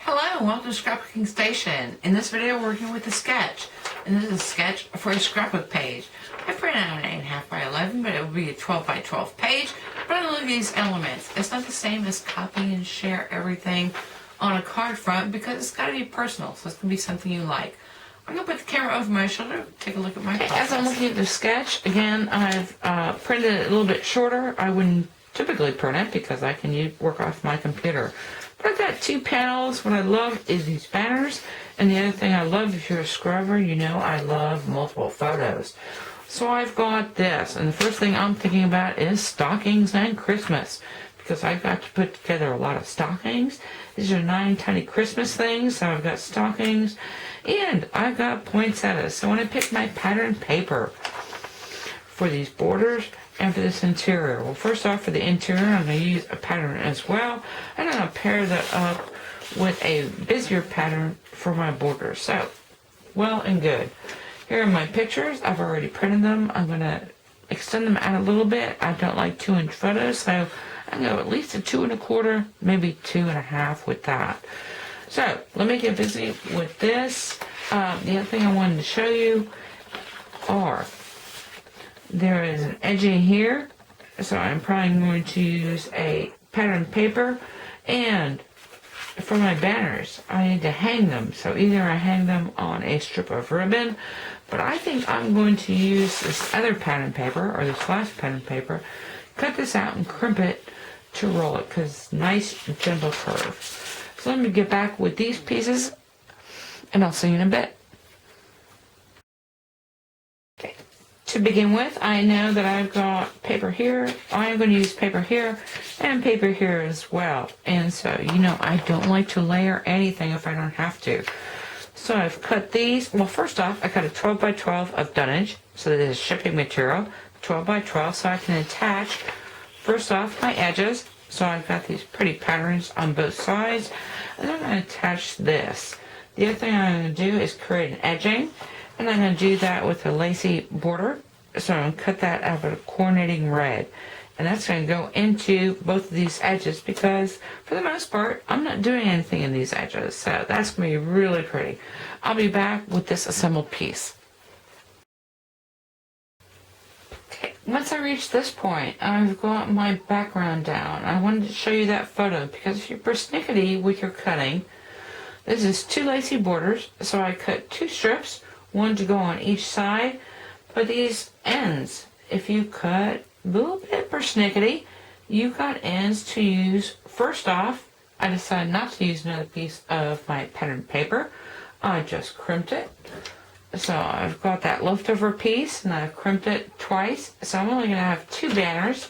Hello, welcome to Scrapbooking Station. In this video, we're working with a sketch. And this is a sketch for a scrapbook page. I printed out an 8.5 by 11, but it will be a 12 by 12 page. But I look at these elements. It's not the same as copy and share everything on a card front because it's got to be personal. So it's going to be something you like. I'm going to put the camera over my shoulder, take a look at my process. As I'm looking at the sketch, again, I've printed it a little bit shorter. I wouldn't typically print it because I can work off my computer. But I've got two panels. What I love is these banners. And the other thing I love, if you're a scrubber, you know I love multiple photos. So I've got this. And the first thing I'm thinking about is stockings and Christmas. Because I've got to put together a lot of stockings. These are 9 tiny Christmas things. So I've got stockings. And I've got poinsettias. So when I pick my pattern paper for these borders, and for this interior. Well, first off, for the interior, I'm going to use a pattern as well. And I'm going to pair that up with a busier pattern for my borders. So, well and good. Here are my pictures. I've already printed them. I'm going to extend them out a little bit. I don't like 2-inch photos, so I'm going to go at least a 2 1/4, maybe 2.5 with that. So, let me get busy with this. The other thing I wanted to show you are there is an edging here, so I'm probably going to use a pattern paper, and for my banners I need to hang them, so either I hang them on a strip of ribbon, but I think I'm going to use this other pattern paper, or this last pattern paper, cut this out and crimp it to roll it, because nice gentle curve. So let me get back with these pieces and I'll see you in a bit. To begin with, I know that I've got paper here. I'm going to use paper here and paper here as well. And so, you know, I don't like to layer anything if I don't have to. So I've cut these. Well, first off, I cut a 12 by 12 of dunnage. So this is shipping material, 12 by 12, so I can attach, first off, my edges. So I've got these pretty patterns on both sides. And I'm going to attach this. The other thing I'm going to do is create an edging. And I'm going to do that with a lacy border. So I'm going to cut that out of a coordinating red. And that's going to go into both of these edges because, for the most part, I'm not doing anything in these edges. So that's going to be really pretty. I'll be back with this assembled piece. Okay, once I reach this point, I've got my background down. I wanted to show you that photo because if you're persnickety with your cutting, this is 2 lacy borders. So I cut 2 strips. One to go on each side, but these ends, if you cut a little bit persnickety, you got ends to use. First off, I decided not to use another piece of my pattern paper. I just crimped it. So I've got that leftover piece and I've crimped it twice. So I'm only going to have 2 banners.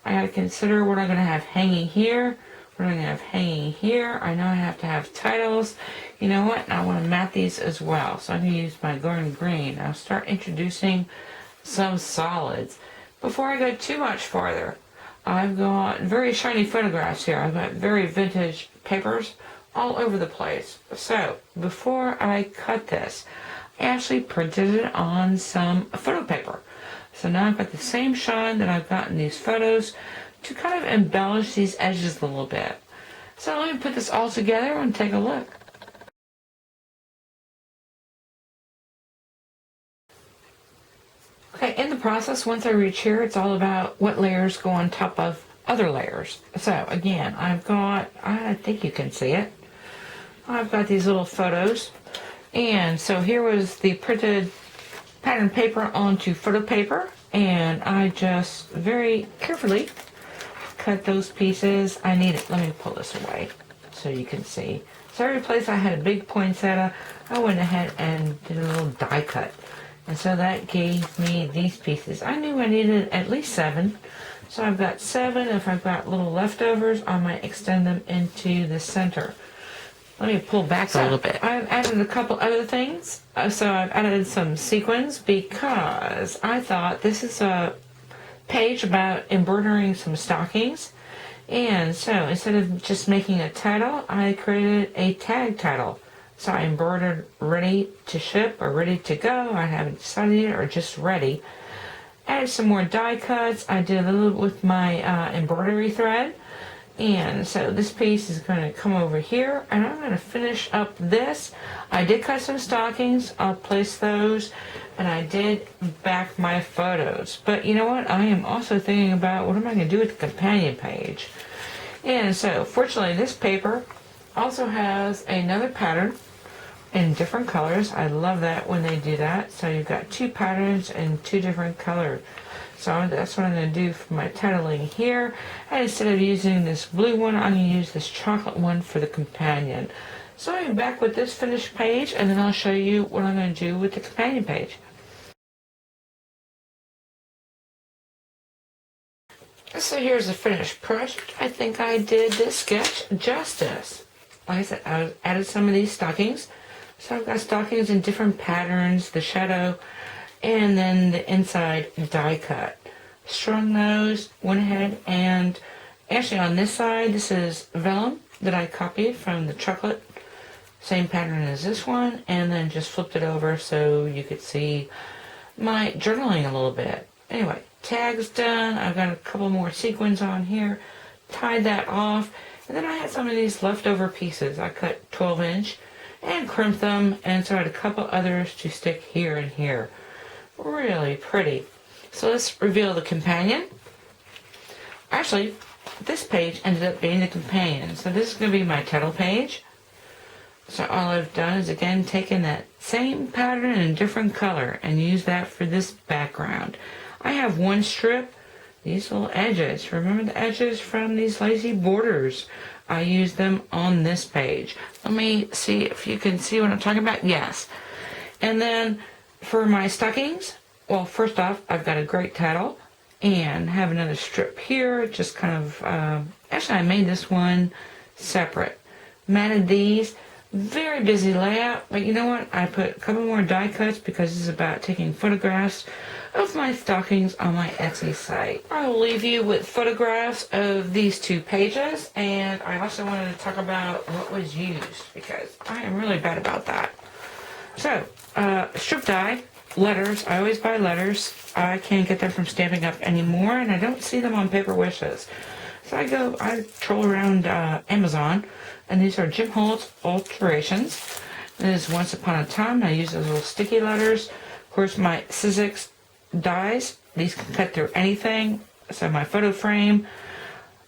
I got to consider what I'm going to have hanging here. What I'm going to have hanging here. I know I have to have titles. You know what? I want to mat these as well. So I'm going to use my Garden Green. I'll start introducing some solids. Before I go too much farther, I've got very shiny photographs here. I've got very vintage papers all over the place. So before I cut this, I actually printed it on some photo paper. So now I've got the same shine that I've got in these photos to kind of embellish these edges a little bit. So let me put this all together and take a look. Okay, in the process, once I reach here, it's all about what layers go on top of other layers. So again, I've got, I think you can see it, I've got these little photos. And so here was the printed pattern paper onto photo paper. And I just very carefully cut those pieces. I need it. Let me pull this away so you can see. So every place I had a big poinsettia, I went ahead and did a little die cut. And so that gave me these pieces. I knew I needed at least 7. So I've got 7. If I've got little leftovers, I might extend them into the center. Let me pull back a little bit. I've added a couple other things. So I've added some sequins because I thought this is a page about embroidering some stockings, and so instead of just making a title, I created a tag title. So I embroidered ready to ship or ready to go. I haven't decided yet, or just ready. Added some more die cuts. I did a little with my embroidery thread. And so this piece is going to come over here, and I'm going to finish up this. I did cut some stockings. I'll place those, and I did back my photos. But you know what? I am also thinking about what am I going to do with the companion page. And so, fortunately, this paper also has another pattern in different colors. I love that when they do that. So you've got two patterns in two different colors. So that's what I'm going to do for my titling here. And instead of using this blue one, I'm going to use this chocolate one for the companion. So I'm back with this finished page, and then I'll show you what I'm going to do with the companion page. So here's the finished project. I think I did this sketch justice. Like I said, I added some of these stockings. So I've got stockings in different patterns, the shadow, and then the inside die cut. Strung those, went ahead and actually on this side, this is vellum that I copied from the chocolate, same pattern as this one, and then just flipped it over so you could see my journaling a little bit. Anyway, tags done. I've got a couple more sequins on here, tied that off, and then I had some of these leftover pieces. I cut 12-inch and crimped them, and so I had a couple others to stick here and here. Really pretty. So let's reveal the companion. Actually, this page ended up being the companion. So this is going to be my title page. So all I've done is again taken that same pattern in a different color and used that for this background. I have one strip, these little edges. Remember the edges from these lacy borders? I used them on this page. Let me see if you can see what I'm talking about. Yes. And then for my stockings, well, first off, I've got a great title and have another strip here. Just kind of, actually I made this one separate. Matted these. Very busy layout, but you know what? I put a couple more die cuts because this is about taking photographs of my stockings on my Etsy site. I will leave you with photographs of these two pages, and I also wanted to talk about what was used because I am really bad about that. So, strip die, letters. I always buy letters. I can't get them from Stampin' Up! Anymore, and I don't see them on Paper Wishes. So I troll around Amazon, and these are Jim Holtz alterations. This is Once Upon a Time. I use those little sticky letters. Of course, my Sizzix dies. These can cut through anything. So my photo frame.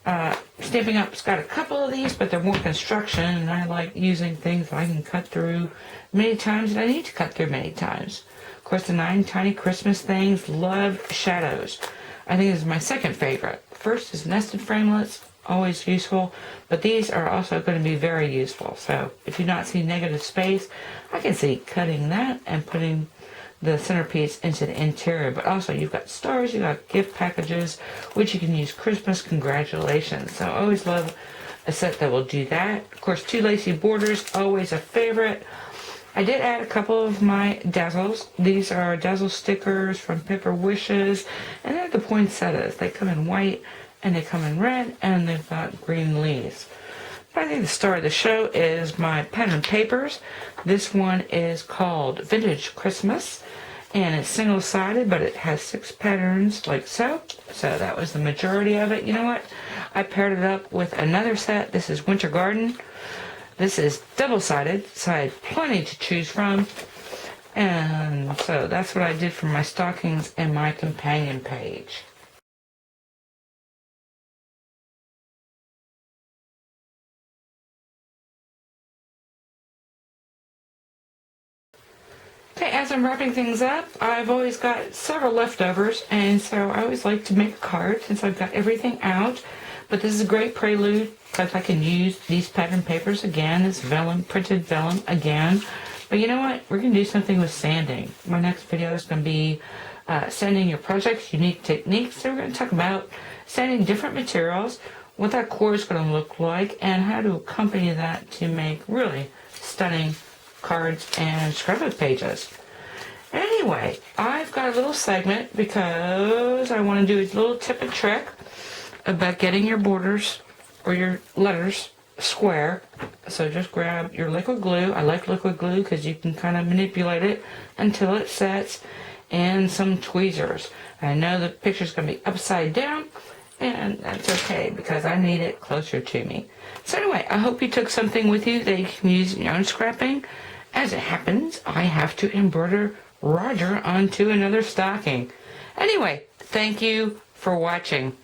Stampin' Up's got a couple of these, but they're more construction, and I like using things that I can cut through many times that I need to cut through many times. Of course, the 9 Tiny Christmas Things. Love shadows. I think this is my second favorite. First is nested framelits, always useful, but these are also going to be very useful. So if you not see negative space, I can see cutting that and putting the centerpiece into the interior. But also you've got stars, you've got gift packages, which you can use Christmas congratulations. So I always love a set that will do that. Of course, 2 lacy borders, always a favorite. I did add a couple of my dazzles. These are dazzle stickers from Paper Wishes, and they're the poinsettias. They come in white, and they come in red, and they've got green leaves. But I think the star of the show is my pattern papers. This one is called Vintage Christmas, and it's single-sided, but it has 6 patterns like so. So that was the majority of it. You know what? I paired it up with another set. This is Winter Garden. This is double-sided, so I had plenty to choose from. And so that's what I did for my stockings and my companion page. Okay, as I'm wrapping things up, I've always got several leftovers, and so I always like to make a card since I've got everything out. But this is a great prelude because I can use these pattern papers again. It's vellum, printed vellum again. But you know what? We're going to do something with sanding. My next video is going to be sanding your project's unique techniques. So we're going to talk about sanding different materials, what that core is going to look like, and how to accompany that to make really stunning cards and scrapbook pages. Anyway, I've got a little segment because I want to do a little tip and trick about getting your borders or your letters square. So just grab your liquid glue. I like liquid glue because you can kind of manipulate it until it sets, and some tweezers. I know the picture's going to be upside down, And that's okay because I need it closer to me. So anyway, I hope you took something with you that you can use in your own scrapping. As it happens, I have to embroider Roger onto another stocking. Anyway, thank you for watching.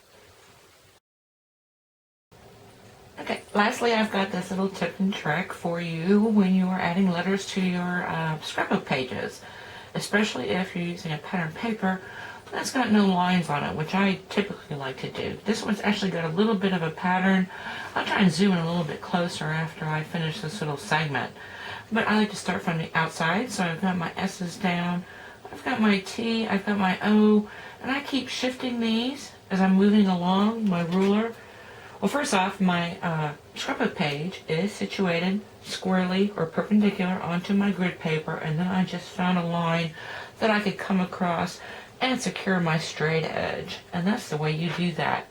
Okay, lastly, I've got this little tip and trick for you when you are adding letters to your scrapbook pages, especially if you're using a patterned paper that's got no lines on it, which I typically like to do. This one's actually got a little bit of a pattern. I'll try and zoom in a little bit closer after I finish this little segment. But I like to start from the outside, so I've got my S's down, I've got my T, I've got my O, and I keep shifting these as I'm moving along my ruler. Well, first off, my scrapbook page is situated squarely or perpendicular onto my grid paper, and then I just found a line that I could come across and secure my straight edge. And that's the way you do that.